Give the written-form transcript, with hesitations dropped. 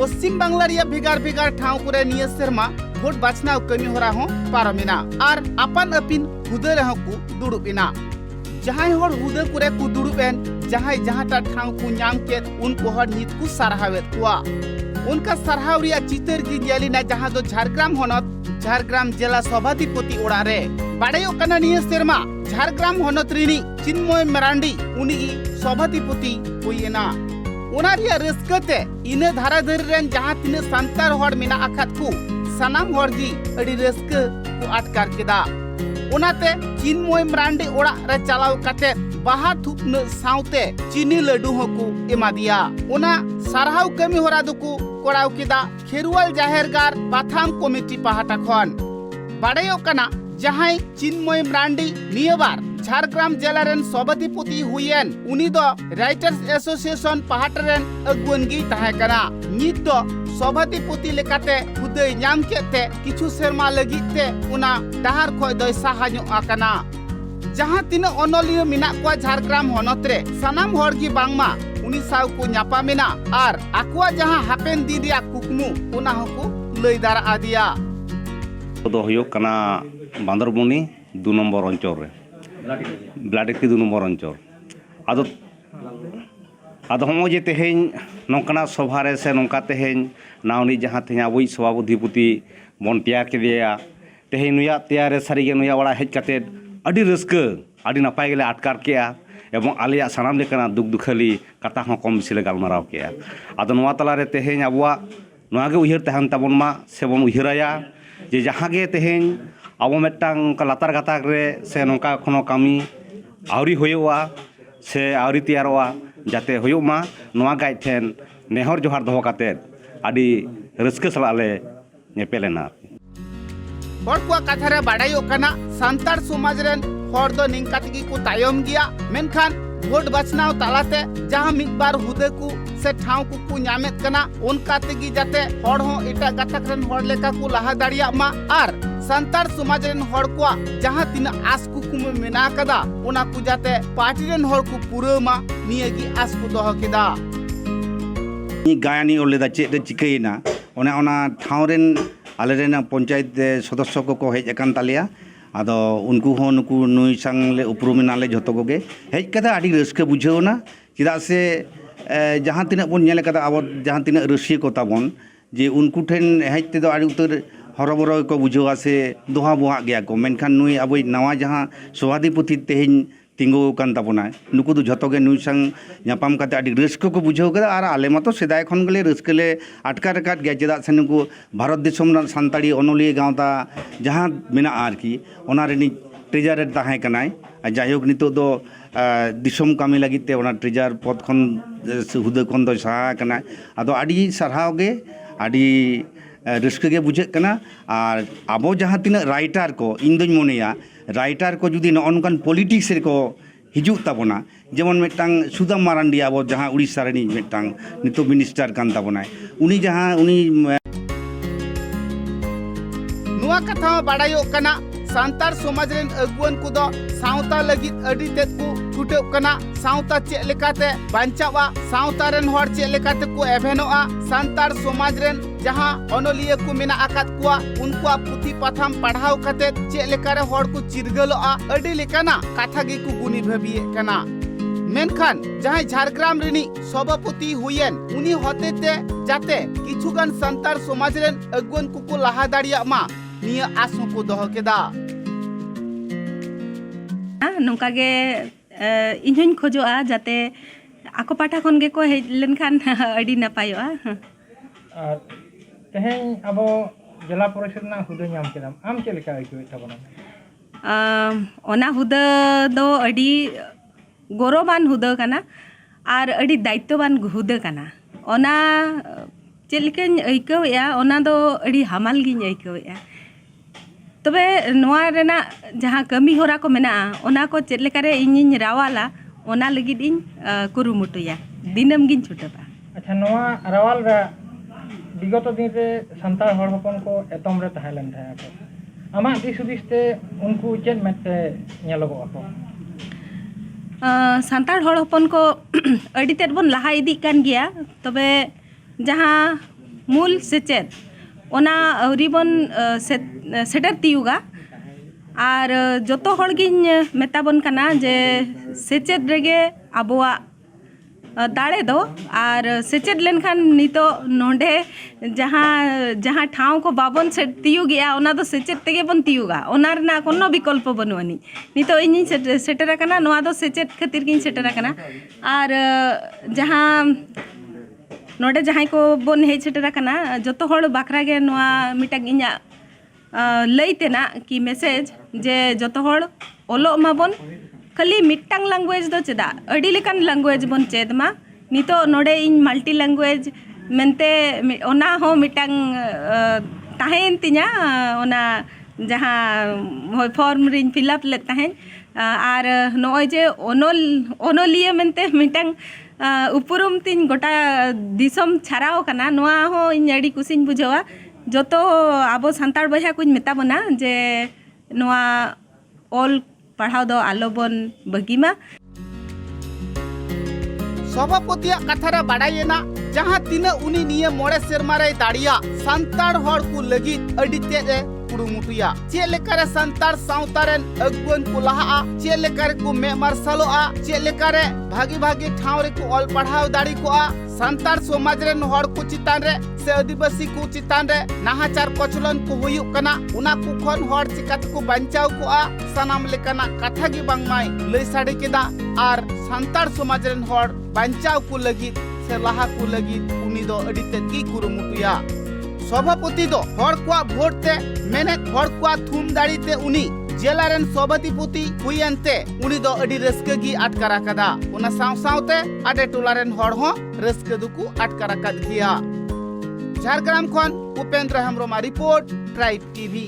पश्चिम बांगला रिया भेगार भेगार ठाव करे निया सेरमा भोट बाछनाव कमी होरा हो पारमिना और अपन अपिन हुदे रह को दुड़ुबिना जहां होड़ हुदे करे को दुड़ुबेन जहां जहांटा ठाव को नाम के उनको हर नित को सराहवेत हुआ उनका सराहव रिया चितर की जेलिना जहां दो झारग्राम होनत झारग्राम जिला सभाधिपति ओड़ा रे बाड़ायो कना निया सेरमा झारग्राम होनत रिनी चिन्मय मरांडी उनी सभाधिपति हुईना उना रिया रस्कते इने धाराधरी रेन जहां तिने संतार होड़ मिना आखात को सनाम होड़ गी अड़ी रस्क को आटकार केदा उनाते चिन्मय मरांडी ओड़ा रे चलाव काटे बाहा थुपन साउते चीनी लड्डू होको एमा दिया उना सारहाव कमी होरा दुको कोड़ाव केदा खेरुवाल जाहेरगार पाथाम कमिटी पाहाटा खन बाड़ायो कना जहां चिन्मय मरांडी नियबार झारग्राम जिला रेन सभाधिपति हुईन उनी दो राइटर्स एसोसिएशन पाहाटा रेन अगुवन गी ताहे कना नित दो सभाधिपति लेकाते हुदे नाम केते किछु सेरमा लगिते उना डाहार खोय दय साहायो आकना जहां तीन अनलियो मिना को झारग्राम होनत रे सनाम होड़ गी बांगमा उनी साव को न्यापामिना आर आकुआ जहां हापेन दिन रिया कुकमु उना हको लय दारा आदिया दो हुयो कना बांदरबुनी 2 नंबर अंचल रे ब्लाडिकी 2 नंबर अंचल आदो आदो हम जे तेहेन नोकना सभा रे से नोका तेहेन नाउनी जहां तेहा बुई सभापति बन तैयार केदिया तेहेन नुया तैयार रे सारी गे नुया वाला हेज काते अडी रस्क अडी नपाय गेले आटकार केया एवं आलिया सानाम लेकना दुख दुखली कथा हो कम बिसिले गालमाराव केया आदो नवा तला रे तेहेन अबुआ नवा गे उहिर तहन ताबन मा सेबन उहिराया जे जहां गे तेहेन अब मिट्टांग लातार गाताक रे से नोका कोनो कामी आवरी होयोआ से आवरी तैयारोआ जाते होयोमा नोआ गाय ठेन नेहर जोहार दोहो काते आडी रस्क सलाले नेपेलेना हर को कथा रे बाड़ायो कना संतार समाज रेन हर दो निंका तगी को तायम गिया मेनखान भोट बचनाव तालाते जहां मिद बार हुदे को से ठाव को नामेत कना उनका तगी जाते हर हो एटा गाथाक रेन हर लेका को लहा दाड़िया मा आर संतार समाज रेन हर को जहां तीन आस कुकुम मेना कदा उना को जाते पार्टी रेन हर को पूरा मा नियगी आस को दोह केदा गायनी ओलेदा चेद चिकैना ओना ठाव रेन आले रेन पंचायत सदस्य को हेज अकान तालिया आदो उनको हो नुकु नुई संगले उपरुमिनाले जतो कोगे हेज कदा आडी रस्क बुझेवना चिदा से जहां तिना बन नेले कदा अब जहां तिना रसिया को ताबन जे उनको ठेन हेज तेदो आडी उतर हरबरो को बुझेवा से दोहा बोहा गया को मेनखान नुई अब नवा जहां सभाधिपति तेहेन तिंगो कान ताबना नुकु दो जतो गे नुई संग न्यापाम काते आडी रस्क को बुझेव कदा आर आले मातो सेदाय खन गले रस्कले आटकार काट गया चेदा से नुकु भारत देशम सानताड़ी अनलिया गावता जहां मेना आरकी ओना रेनी ट्रेजर ताहे कनाय जायक नितो दो दिसम कामी लगिते ओना ट्रेजर पद खन हुदे खन दो सहा कनाय आदो आडी सरहाव गे आडी रस्क गे बुझे कना आर आबो जहां तिना राइटर को इन दोñ मनेया राइटर को जुदी नौकान पॉलिटिक्स रे को हिजू ताबना जेमन मेटांग सुदाम मारांडी अब जहां उड़ीसा रेनी मेटांग नितो मिनिस्टर कान ताबना उनी जहां उनी नुआ कथा बाड़ायो कना संतार समाज रेन अगुवन को दो सावता लगित अडी तेत को छुटेव कना सावता चे लेकाते बांचावा सावता रेन हर चे लेकाते को एभेनोआ संतार समाज रेन जहां अनलिया को मेना आकात कुआ उनको पुथी पाथाम पढ़ाव काते चे लेकारे हर को चिरगलोआ अडी लेकाना कथा गे को गुनी भाबिए कना मेनखान जहां झारग्राम रेनी सभापति हुईन उनी होतेते जाते किछुगान संतार समाज रेन अगुवन को लहा दाड़िया मा निया आसो को दोह केदा नोंका गे इनहन खोजोआ जाते आको पाठा खन गे को हेज लेनखान अडी नपायोआ तेहेन अब जिला परिषद ना हुदा नाम केदाम आम के लेका आइको थाबना ओना हुदा दो अडी गौरवान हुदा कना आर अडी दायित्ववान हुदा कना ओना चेलकेन आइकोया ओना दो अडी हमाल गिन आइकोया तबे नोआ रेना जहां कमी होरा को मेना ओना को चेद लेकारे इनिन रावाला ओना लगिद इन कुरुमुटुया दिनम गिन छुटबा अच्छा नोआ रावाल रा विगत दिन रे संतार हर हपन को एतम रे तहलन था को आमा दिसुदिसते उनको चेद मेते नेलगो को संतार हर हपन को अडी तेद बन लहा इदी कान गिया तबे जहां मूल सेचेद ओना अवरी बन सेटर तियुगा और जोतो हड़ गिन मेताबन कना जे सेचेद रेगे आबोआ दाड़े दो और सेचेद लेनखान नितो नोंडे जहाँ ठाव को बाबन से तियुगिया ओना दो सेचेद तेगे बन तियुगा ओना रना कोनो विकल्प बनुआनी नितो इनी सेटर कना नोआ दो सेचेद खातिर गिन सेटर कना और जहाँ नोडे जहाँ को बन हेज सेटर कना जोतो हड़ बाखरा गे नोआ मिटाग इना लईतेना कि मैसेज जे जोतो हड़ ओलो माबन खाली मिट्टांग लैंग्वेज दो चेदा अड़ी लेकान लैंग्वेज बन चेद मा नितो नोडे इन मल्टी लैंग्वेज मेनते ओना हो मिट्टांग ताहेन तिना ओना जहाँ होय फॉर्म रिन फिलअप ले ताहेन आर नोय जे ओनोलिया मेनते मिट्टांग उपरुम तिन गोटा दिसम छाराव कना नोआ हो इन अड़ी कुसिन बुझावा जोतो आबो सांताड़ बहा कुछ मेता बना जे नोआ ऑल पढ़ाव दो आलोबन बगीमा सभापतिया कथारा बाड़ायेना जहां तीना उनी निये मोड़े सेरमा रे दाड़िया सांताड़ हड़ को लगी अड़ी तेज कुड़ुमुटुया चे लेकारे सांताड़ सावतारेन अगुन को लहा चे लेकारे को मे मार्शलोआ चे लेकारे भागी भागी ठाव रे को ऑल पढ़ाव दाड़ी को सांताड़ समाज रेन हड़ को चितान रे से आदिवासी को चितान रे नाहाचार कचलन को हुयुक कना उना को खन हड़ चिकात को बंचाव को सनाम लेकना कथा गी बांगमाय लई साड़ी केदा आर सांताड़ समाज रेन हड़ बंचाव को लगी से लहा को लगी उनी दो अड़ी तेज की कुरुमुटुया सभापति दो हड़ को भोट ते मेने हड़ को थुम दाड़ी ते उनी जेलारेन सभापति हुयनते उनी दो अड़ी रस्के गी अटकारा कदा उना साव सावते आडे टोलारेन हड़ हो रस्के दुकु अटकारा कद गिया झारग्राम खन Upendra Hembram report tribe TV.